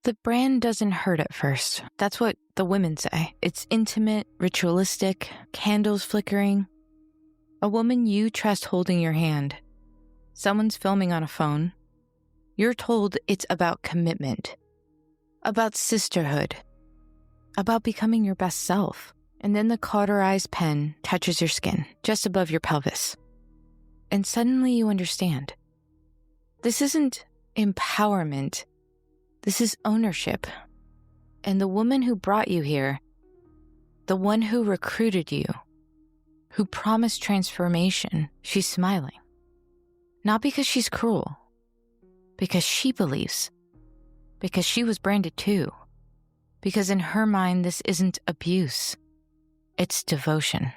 The brand doesn't hurt at first. That's what the women say. It's intimate, ritualistic, candles flickering. A woman you trust holding your hand. Someone's filming on a phone. You're told it's about commitment, about sisterhood, about becoming your best self. And then the cauterized pen touches your skin, just above your pelvis. And suddenly you understand. This isn't empowerment. This is ownership. And the woman who brought you here, the one who recruited you, who promised transformation, she's smiling. Not because she's cruel, because she believes, because she was branded too, because in her mind this isn't abuse, it's devotion.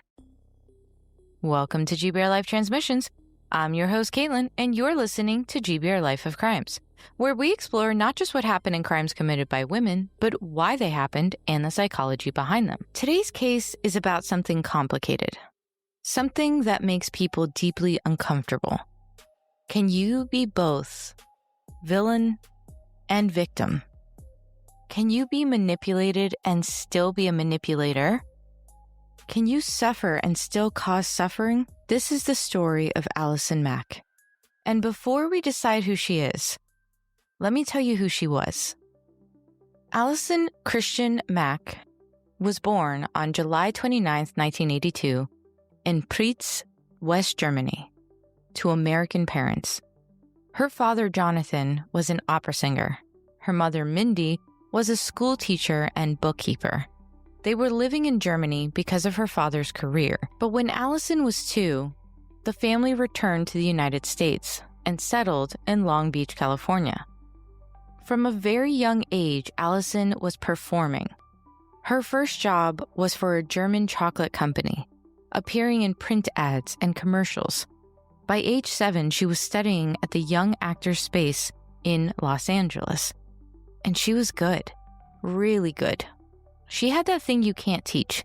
Welcome to GBRLIFE Transmissions. I'm your host, Caitlin, and you're listening to GBRLIFE of Crimes, where we explore not just what happened in crimes committed by women, but why they happened and the psychology behind them. Today's case is about something complicated, something that makes people deeply uncomfortable. Can you be both villain and victim? Can you be manipulated and still be a manipulator? Can you suffer and still cause suffering? This is the story of Allison Mack. And before we decide who she is, let me tell you who she was. Allison Christian Mack was born on July 29, 1982, in Preetz, West Germany, to American parents. Her father, Jonathan, was an opera singer. Her mother, Mindy, was a school teacher and bookkeeper. They were living in Germany because of her father's career. But when Allison was 2, the family returned to the United States and settled in Long Beach, California. From a very young age, Allison was performing. Her first job was for a German chocolate company, appearing in print ads and commercials. By age 7, she was studying at the Young Actors Space in Los Angeles. And she was good, really good. She had that thing you can't teach,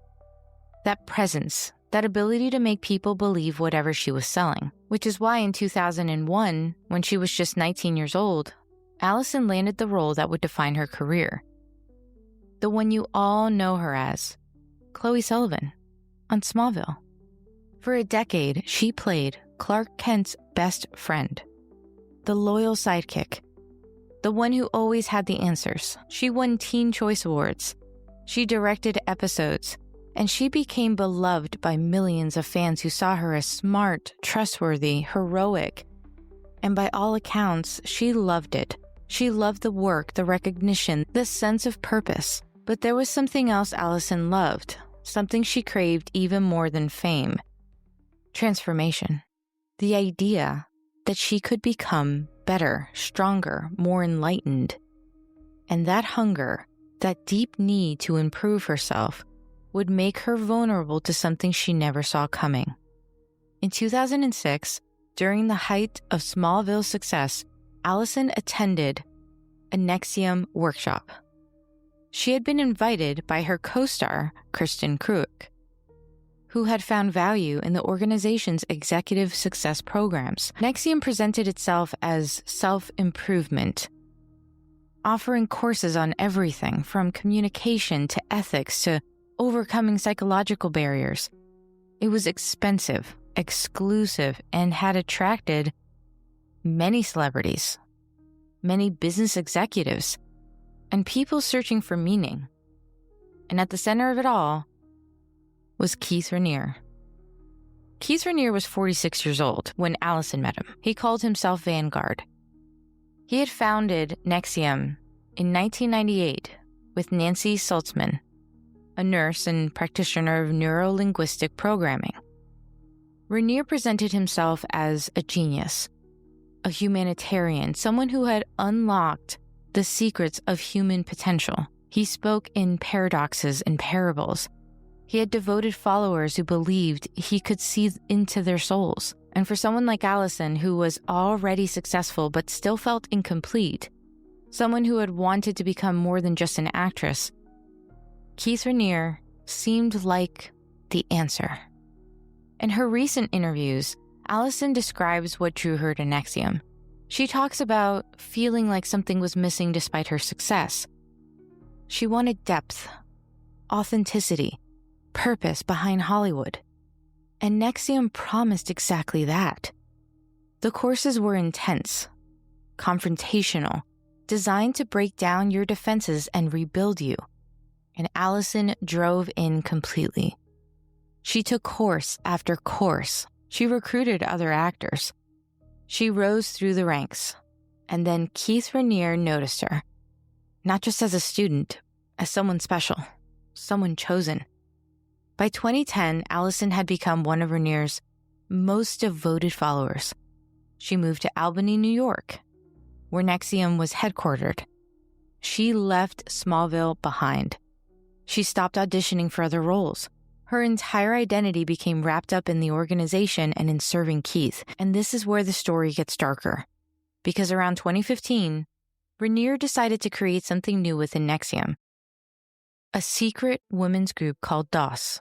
that presence, that ability to make people believe whatever she was selling, which is why in 2001, when she was just 19 years old, Allison landed the role that would define her career. The one you all know her as, Chloe Sullivan, on Smallville. For a decade, she played Clark Kent's best friend, the loyal sidekick, the one who always had the answers. She won Teen Choice Awards. She directed episodes, and she became beloved by millions of fans who saw her as smart, trustworthy, heroic. And by all accounts, she loved it. She loved the work, the recognition, the sense of purpose. But there was something else Allison loved, something she craved even more than fame. Transformation. The idea that she could become better, stronger, more enlightened. And that hunger, that deep need to improve herself, would make her vulnerable to something she never saw coming. In 2006, during the height of Smallville's success, Allison attended a NXIVM workshop. She had been invited by her co-star, Kristen Kruk, who had found value in the organization's executive success programs. NXIVM presented itself as self-improvement, offering courses on everything from communication to ethics to overcoming psychological barriers. It was expensive, exclusive, and had attracted many celebrities, many business executives, and people searching for meaning. And at the center of it all was Keith Raniere. Keith Raniere was 46 years old when Allison met him. He called himself Vanguard. He had founded NXIVM in 1998 with Nancy Saltzman, a nurse and practitioner of neuro-linguistic programming. Raniere presented himself as a genius, a humanitarian, someone who had unlocked the secrets of human potential. He spoke in paradoxes and parables. He had devoted followers who believed he could see into their souls. And for someone like Allison, who was already successful but still felt incomplete, someone who had wanted to become more than just an actress, Keith Raniere seemed like the answer. In her recent interviews, Allison describes what drew her to NXIVM. She talks about feeling like something was missing despite her success. She wanted depth, authenticity, purpose behind Hollywood. And NXIVM promised exactly that. The courses were intense, confrontational, designed to break down your defenses and rebuild you. And Allison drove in completely. She took course after course. She recruited other actors. She rose through the ranks. And then Keith Raniere noticed her. Not just as a student, as someone special, someone chosen. By 2010, Allison had become one of Raniere's most devoted followers. She moved to Albany, New York, where NXIVM was headquartered. She left Smallville behind. She stopped auditioning for other roles. Her entire identity became wrapped up in the organization and in serving Keith. And this is where the story gets darker. Because around 2015, Raniere decided to create something new within NXIVM. A secret women's group called DOS.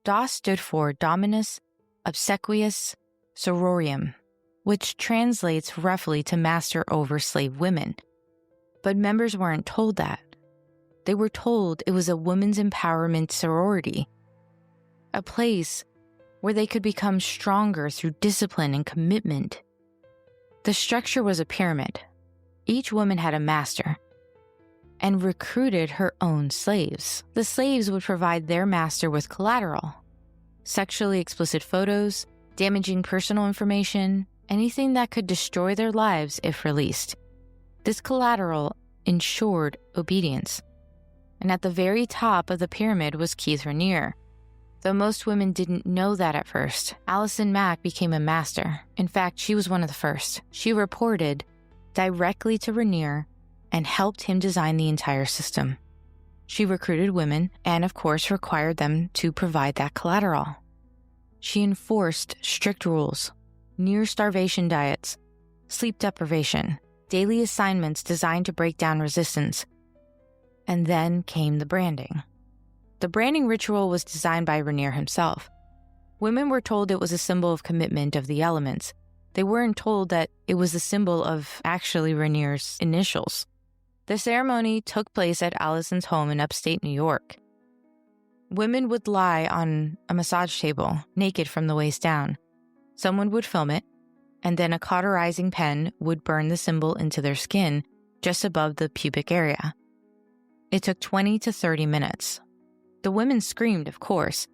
DOS stood for Dominus Obsequious Sororium, which translates roughly to master over slave women. But members weren't told that. They were told it was a women's empowerment sorority, a place where they could become stronger through discipline and commitment. The structure was a pyramid. Each woman had a master and recruited her own slaves. The slaves would provide their master with collateral, sexually explicit photos, damaging personal information, anything that could destroy their lives if released. This collateral ensured obedience. And at the very top of the pyramid was Keith Raniere. Though most women didn't know that at first, Allison Mack became a master. In fact, she was one of the first. She reported directly to Raniere and helped him design the entire system. She recruited women and, of course, required them to provide that collateral. She enforced strict rules, near-starvation diets, sleep deprivation, daily assignments designed to break down resistance. And then came the branding. The branding ritual was designed by Raniere himself. Women were told it was a symbol of commitment of the elements. They weren't told that it was a symbol of actually Raniere's initials. The ceremony took place at Allison's home in upstate New York. Women would lie on a massage table, naked from the waist down. Someone would film it, and then a cauterizing pen would burn the symbol into their skin just above the pubic area. It took 20 to 30 minutes. The women screamed, of course,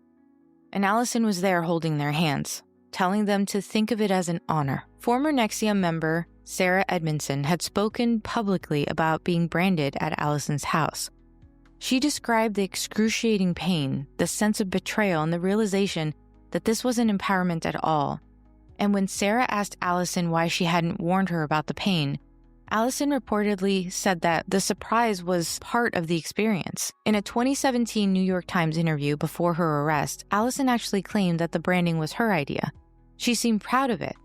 and Allison was there holding their hands, telling them to think of it as an honor. Former NXIVM member Sarah Edmondson had spoken publicly about being branded at Allison's house. She described the excruciating pain, the sense of betrayal, and the realization that this wasn't empowerment at all. And when Sarah asked Allison why she hadn't warned her about the pain, Allison reportedly said that the surprise was part of the experience. In a 2017 New York Times interview before her arrest, Allison actually claimed that the branding was her idea. She seemed proud of it.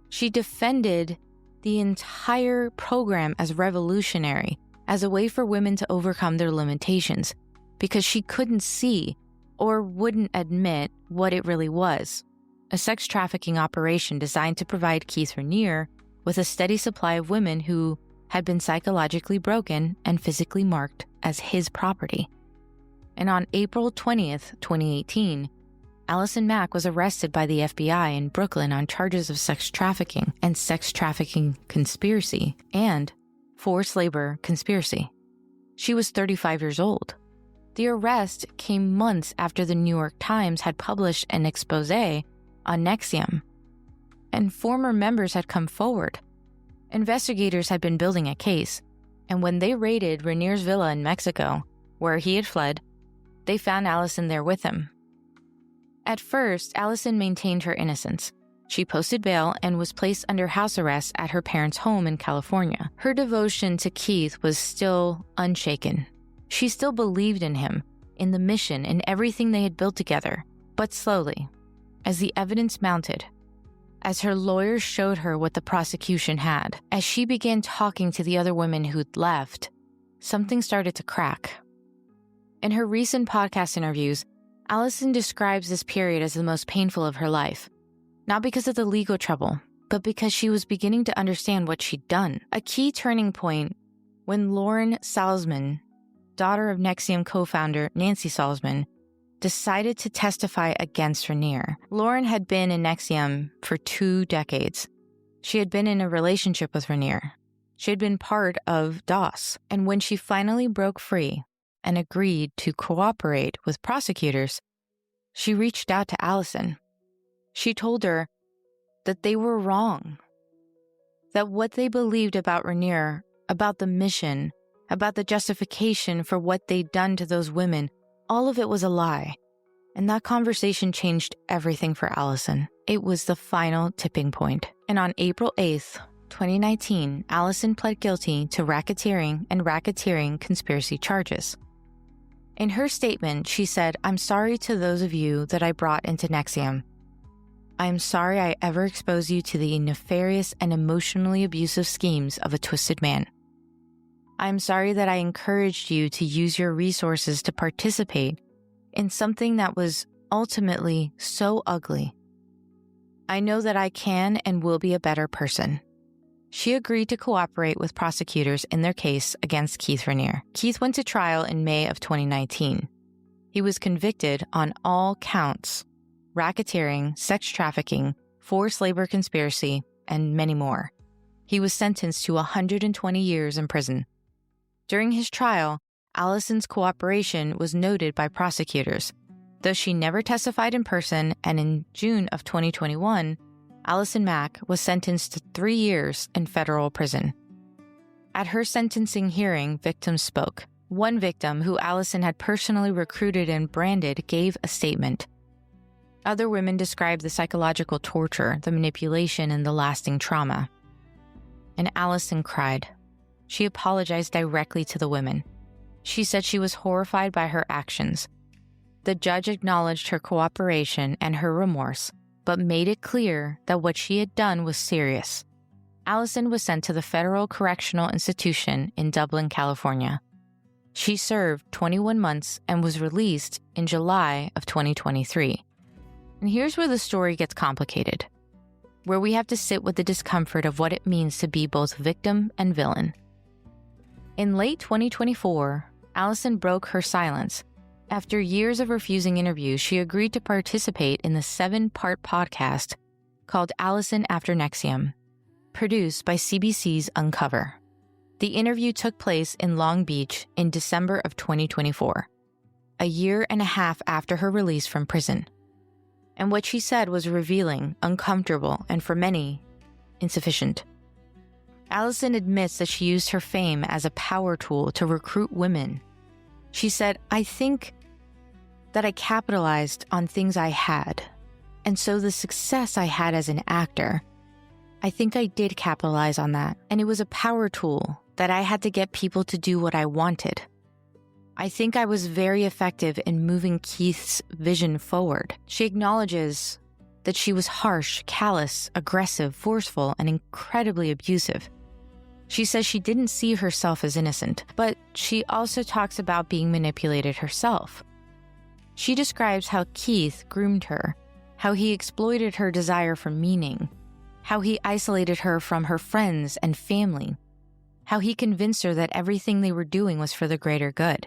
She defended the entire program as revolutionary, as a way for women to overcome their limitations, because she couldn't see or wouldn't admit what it really was. A sex trafficking operation designed to provide Keith Raniere with a steady supply of women who had been psychologically broken and physically marked as his property. And on April 20th, 2018, Allison Mack was arrested by the FBI in Brooklyn on charges of sex trafficking and sex trafficking conspiracy and forced labor conspiracy. She was 35 years old. The arrest came months after the New York Times had published an expose on NXIVM, and former members had come forward. Investigators had been building a case, and when they raided Raniere's villa in Mexico, where he had fled, they found Allison there with him. At first, Allison maintained her innocence. She posted bail and was placed under house arrest at her parents' home in California. Her devotion to Keith was still unshaken. She still believed in him, in the mission, in everything they had built together. But slowly, as the evidence mounted, as her lawyers showed her what the prosecution had, as she began talking to the other women who'd left, something started to crack. In her recent podcast interviews, Allison describes this period as the most painful of her life, not because of the legal trouble, but because she was beginning to understand what she'd done. A key turning point when Lauren Salzman, daughter of NXIVM co-founder Nancy Salzman, decided to testify against Raniere. Lauren had been in NXIVM for 2 decades. She had been in a relationship with Raniere. She had been part of DOS. And when she finally broke free and agreed to cooperate with prosecutors, she reached out to Allison. She told her that they were wrong, that what they believed about Raniere, about the mission, about the justification for what they'd done to those women, all of it was a lie. And that conversation changed everything for Allison. It was the final tipping point. And on April 8th, 2019, Allison pled guilty to racketeering and racketeering conspiracy charges. In her statement, she said, "I'm sorry to those of you that I brought into NXIVM. I am sorry I ever exposed you to the nefarious and emotionally abusive schemes of a twisted man. I am sorry that I encouraged you to use your resources to participate in something that was ultimately so ugly. I know that I can and will be a better person." She agreed to cooperate with prosecutors in their case against Keith Raniere. Keith went to trial in May of 2019. He was convicted on all counts: racketeering, sex trafficking, forced labor conspiracy, and many more. He was sentenced to 120 years in prison. During his trial, Allison's cooperation was noted by prosecutors, though she never testified in person, and in June of 2021, Allison Mack was sentenced to 3 years in federal prison. At her sentencing hearing, victims spoke. One victim, who Allison had personally recruited and branded, gave a statement. Other women described the psychological torture, the manipulation, and the lasting trauma. And Allison cried. She apologized directly to the women. She said she was horrified by her actions. The judge acknowledged her cooperation and her remorse, but made it clear that what she had done was serious. Allison was sent to the Federal Correctional Institution in Dublin, California. She served 21 months and was released in July of 2023. And here's where the story gets complicated, where we have to sit with the discomfort of what it means to be both victim and villain. In late 2024, Allison broke her silence. After years of refusing interviews, she agreed to participate in the 7-part podcast called Allison After NXIVM, produced by CBC's Uncover. The interview took place in Long Beach in December of 2024, a year and a half after her release from prison. And what she said was revealing, uncomfortable, and for many, insufficient. Allison admits that she used her fame as a power tool to recruit women. She said, "I think that I capitalized on things I had. And so the success I had as an actor, I think I did capitalize on that. And it was a power tool that I had to get people to do what I wanted. I think I was very effective in moving Keith's vision forward." She acknowledges that she was harsh, callous, aggressive, forceful, and incredibly abusive. She says she didn't see herself as innocent, but she also talks about being manipulated herself. She describes how Keith groomed her, how he exploited her desire for meaning, how he isolated her from her friends and family, how he convinced her that everything they were doing was for the greater good.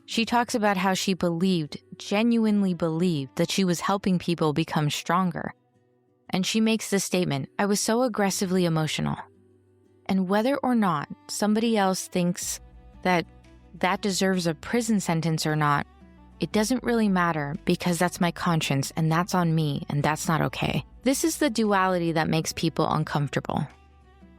She talks about how she genuinely believed, that she was helping people become stronger. And she makes this statement, "I was so aggressively emotional. And whether or not somebody else thinks that that deserves a prison sentence or not, it doesn't really matter, because that's my conscience and that's on me and that's not okay." This is the duality that makes people uncomfortable.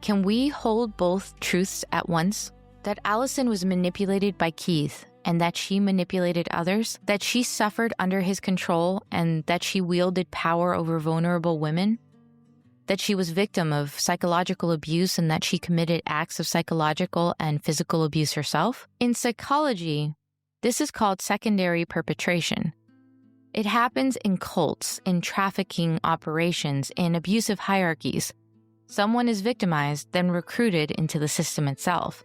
Can we hold both truths at once? That Allison was manipulated by Keith and that she manipulated others, that she suffered under his control and that she wielded power over vulnerable women, that she was victim of psychological abuse and that she committed acts of psychological and physical abuse herself. In psychology, this is called secondary perpetration. It happens in cults, in trafficking operations, in abusive hierarchies. Someone is victimized, then recruited into the system itself,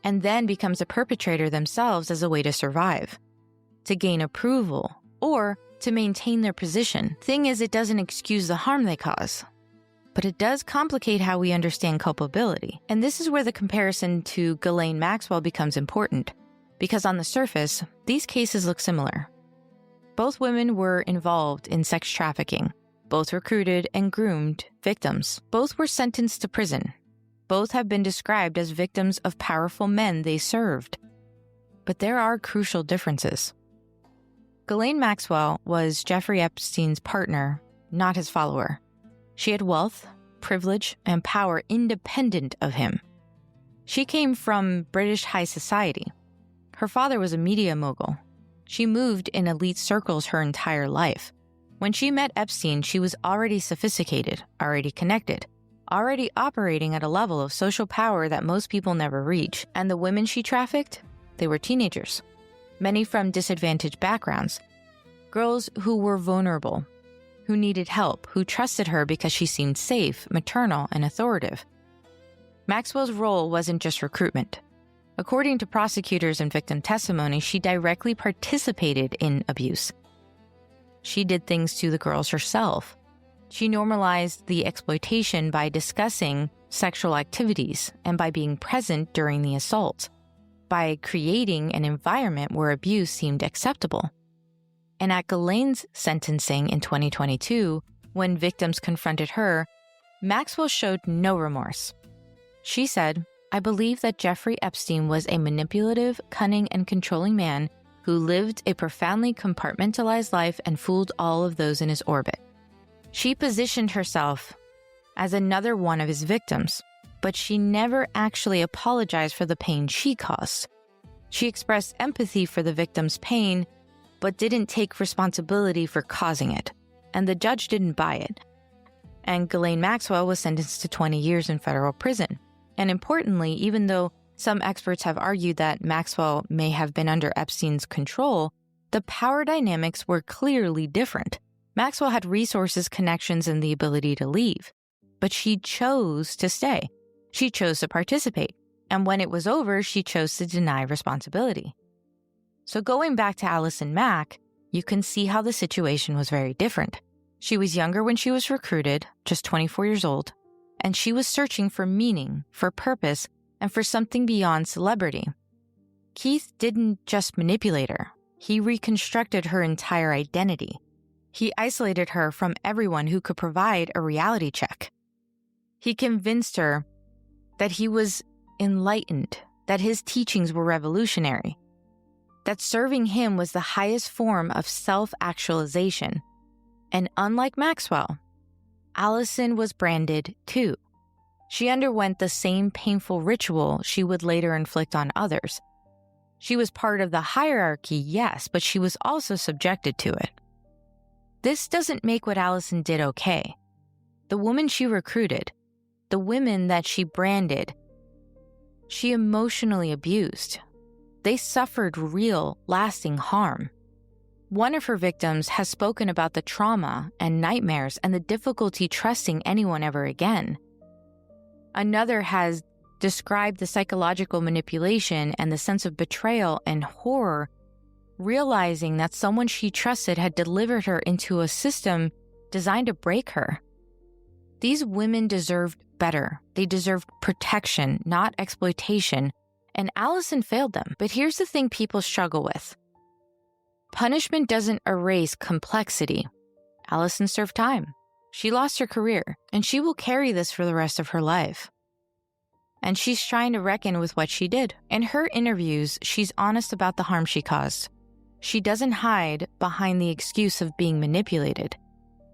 and then becomes a perpetrator themselves as a way to survive, to gain approval, or to maintain their position. Thing is, it doesn't excuse the harm they cause, but it does complicate how we understand culpability. And this is where the comparison to Ghislaine Maxwell becomes important, because on the surface, these cases look similar. Both women were involved in sex trafficking. Both recruited and groomed victims. Both were sentenced to prison. Both have been described as victims of powerful men they served. But there are crucial differences. Ghislaine Maxwell was Jeffrey Epstein's partner, not his follower. She had wealth, privilege, and power independent of him. She came from British high society. Her father was a media mogul. She moved in elite circles her entire life. When she met Epstein, she was already sophisticated, already connected, already operating at a level of social power that most people never reach. And the women she trafficked, they were teenagers, many from disadvantaged backgrounds, girls who were vulnerable, who needed help, who trusted her because she seemed safe, maternal, and authoritative. Maxwell's role wasn't just recruitment. According to prosecutors and victim testimony, she directly participated in abuse. She did things to the girls herself. She normalized the exploitation by discussing sexual activities and by being present during the assault, by creating an environment where abuse seemed acceptable. And at Ghislaine's sentencing in 2022, when victims confronted her, Maxwell showed no remorse. She said, "I believe that Jeffrey Epstein was a manipulative, cunning, and controlling man who lived a profoundly compartmentalized life and fooled all of those in his orbit." She positioned herself as another one of his victims, but she never actually apologized for the pain she caused. She expressed empathy for the victim's pain, but didn't take responsibility for causing it, and the judge didn't buy it. And Ghislaine Maxwell was sentenced to 20 years in federal prison. And importantly, even though some experts have argued that Maxwell may have been under Epstein's control, the power dynamics were clearly different. Maxwell had resources, connections, and the ability to leave. But she chose to stay. She chose to participate. And when it was over, she chose to deny responsibility. So going back to Allison Mack, you can see how the situation was very different. She was younger when she was recruited, just 24 years old, and she was searching for meaning, for purpose, and for something beyond celebrity. Keith didn't just manipulate her. He reconstructed her entire identity. He isolated her from everyone who could provide a reality check. He convinced her that he was enlightened, that his teachings were revolutionary, that serving him was the highest form of self-actualization. And unlike Maxwell, Allison was branded too. She underwent the same painful ritual she would later inflict on others. She was part of the hierarchy, yes, but she was also subjected to it. This doesn't make what Allison did okay. The woman she recruited, the women that she branded, she emotionally abused. They suffered real, lasting harm. One of her victims has spoken about the trauma and nightmares and the difficulty trusting anyone ever again. Another has described the psychological manipulation and the sense of betrayal and horror, realizing that someone she trusted had delivered her into a system designed to break her. These women deserved better. They deserved protection, not exploitation, and Allison failed them. But here's the thing people struggle with. Punishment doesn't erase complexity. Allison served time. She lost her career, and she will carry this for the rest of her life. And she's trying to reckon with what she did. In her interviews, she's honest about the harm she caused. She doesn't hide behind the excuse of being manipulated.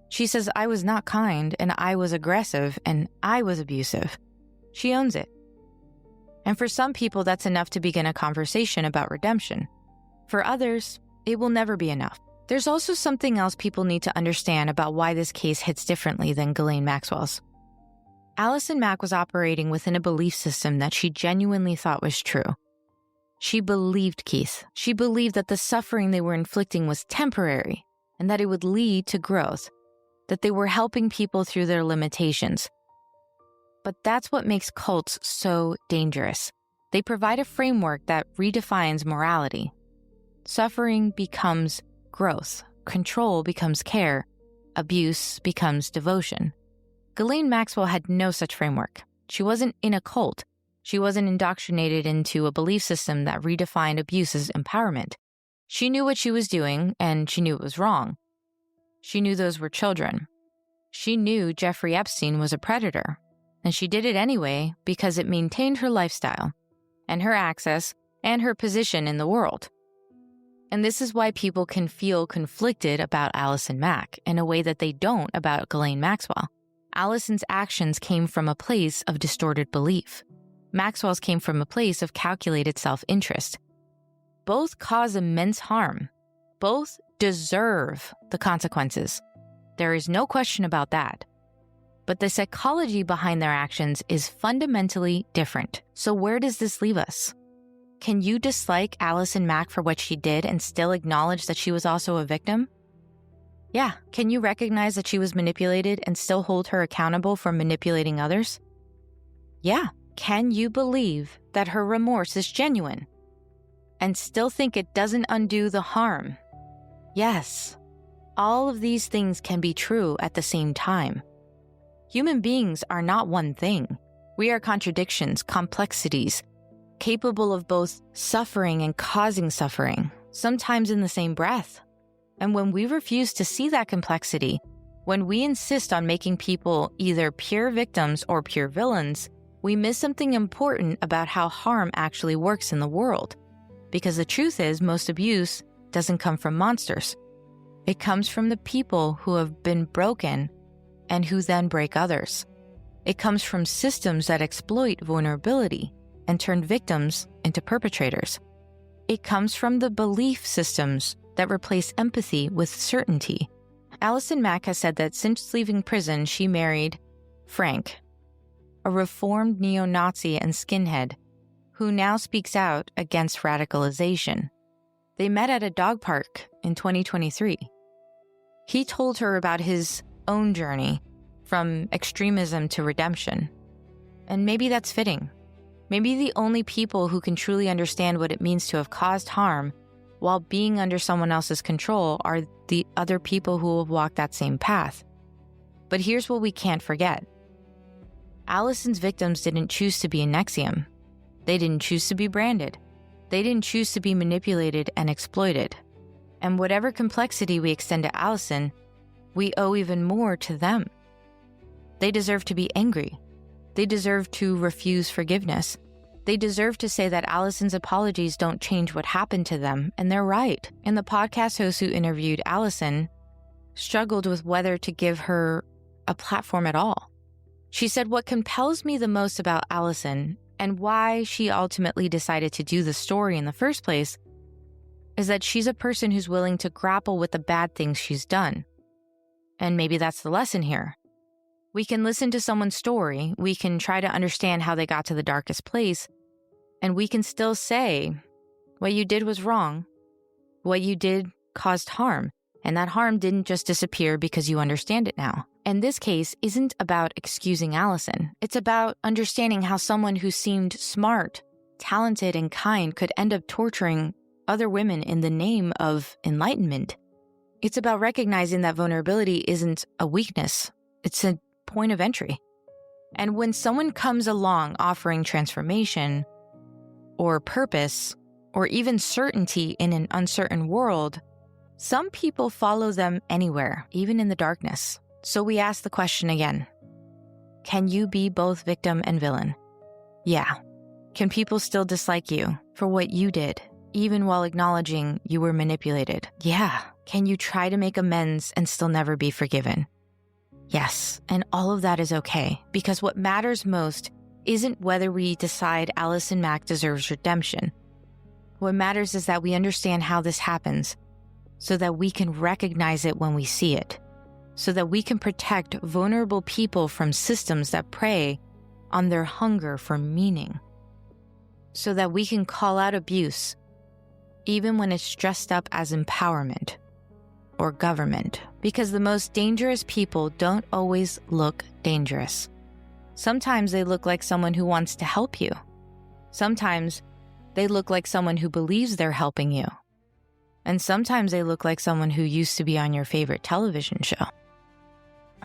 She says, "I was not kind, and I was aggressive, and I was abusive." She owns it. And for some people, that's enough to begin a conversation about redemption. For others, it will never be enough. There's also something else people need to understand about why this case hits differently than Ghislaine Maxwell's. Allison Mack was operating within a belief system that she genuinely thought was true. She believed Keith. She believed that the suffering they were inflicting was temporary and that it would lead to growth, that they were helping people through their limitations. But that's what makes cults so dangerous. They provide a framework that redefines morality. Suffering becomes growth. Control becomes care. Abuse becomes devotion. Ghislaine Maxwell had no such framework. She wasn't in a cult. She wasn't indoctrinated into a belief system that redefined abuse as empowerment. She knew what she was doing, and she knew it was wrong. She knew those were children. She knew Jeffrey Epstein was a predator, and she did it anyway because it maintained her lifestyle and her access and her position in the world. And this is why people can feel conflicted about Allison Mack in a way that they don't about Ghislaine Maxwell. Allison's actions came from a place of distorted belief. Maxwell's came from a place of calculated self-interest. Both cause immense harm. Both deserve the consequences. There is no question about that. But the psychology behind their actions is fundamentally different. So where does this leave us? Can you dislike Allison Mack for what she did and still acknowledge that she was also a victim? Yeah. Can you recognize that she was manipulated and still hold her accountable for manipulating others? Yeah. Can you believe that her remorse is genuine and still think it doesn't undo the harm? Yes. All of these things can be true at the same time. Human beings are not one thing. We are contradictions, complexities, capable of both suffering and causing suffering, sometimes in the same breath. And when we refuse to see that complexity, when we insist on making people either pure victims or pure villains, we miss something important about how harm actually works in the world. Because the truth is, most abuse doesn't come from monsters. It comes from the people who have been broken and who then break others. It comes from systems that exploit vulnerability and turn victims into perpetrators. It comes from the belief systems that replace empathy with certainty. Allison Mack has said that since leaving prison, she married Frank, a reformed neo-Nazi and skinhead who now speaks out against radicalization. They met at a dog park in 2023. He told her about his own journey from extremism to redemption. And maybe that's fitting. Maybe the only people who can truly understand what it means to have caused harm while being under someone else's control are the other people who have walked that same path. But here's what we can't forget. Allison's victims didn't choose to be in NXIVM. They didn't choose to be branded. They didn't choose to be manipulated and exploited. And whatever complexity we extend to Allison, we owe even more to them. They deserve to be angry. They deserve to refuse forgiveness. They deserve to say that Allison's apologies don't change what happened to them, and they're right. And the podcast host who interviewed Allison struggled with whether to give her a platform at all. She said, "What compels me the most about Allison and why she ultimately decided to do the story in the first place is that she's a person who's willing to grapple with the bad things she's done. And maybe that's the lesson here. We can listen to someone's story, we can try to understand how they got to the darkest place, and we can still say, what you did was wrong. What you did caused harm, and that harm didn't just disappear because you understand it now." And this case isn't about excusing Allison. It's about understanding how someone who seemed smart, talented, and kind could end up torturing other women in the name of enlightenment. It's about recognizing that vulnerability isn't a weakness. It's a point of entry. And when someone comes along offering transformation or purpose or even certainty in an uncertain world, some people follow them anywhere, even in the darkness. So we ask the question again, can you be both victim and villain? Yeah. Can people still dislike you for what you did, even while acknowledging you were manipulated? Yeah. Can you try to make amends and still never be forgiven? Yes. And all of that is okay, because what matters most isn't whether we decide Allison Mack deserves redemption. What matters is that we understand how this happens so that we can recognize it when we see it, so that we can protect vulnerable people from systems that prey on their hunger for meaning, so that we can call out abuse even when it's dressed up as empowerment or government, because the most dangerous people don't always look dangerous. Sometimes they look like someone who wants to help you. Sometimes they look like someone who believes they're helping you. And sometimes they look like someone who used to be on your favorite television show.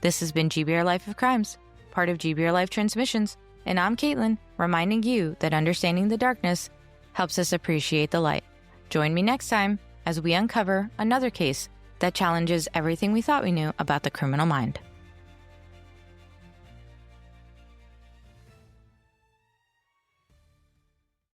This has been GBRLIFE of Crimes, part of GBRLIFE Transmissions, and I'm Caitlin, reminding you that understanding the darkness helps us appreciate the light. Join me next time as we uncover another case that challenges everything we thought we knew about the criminal mind.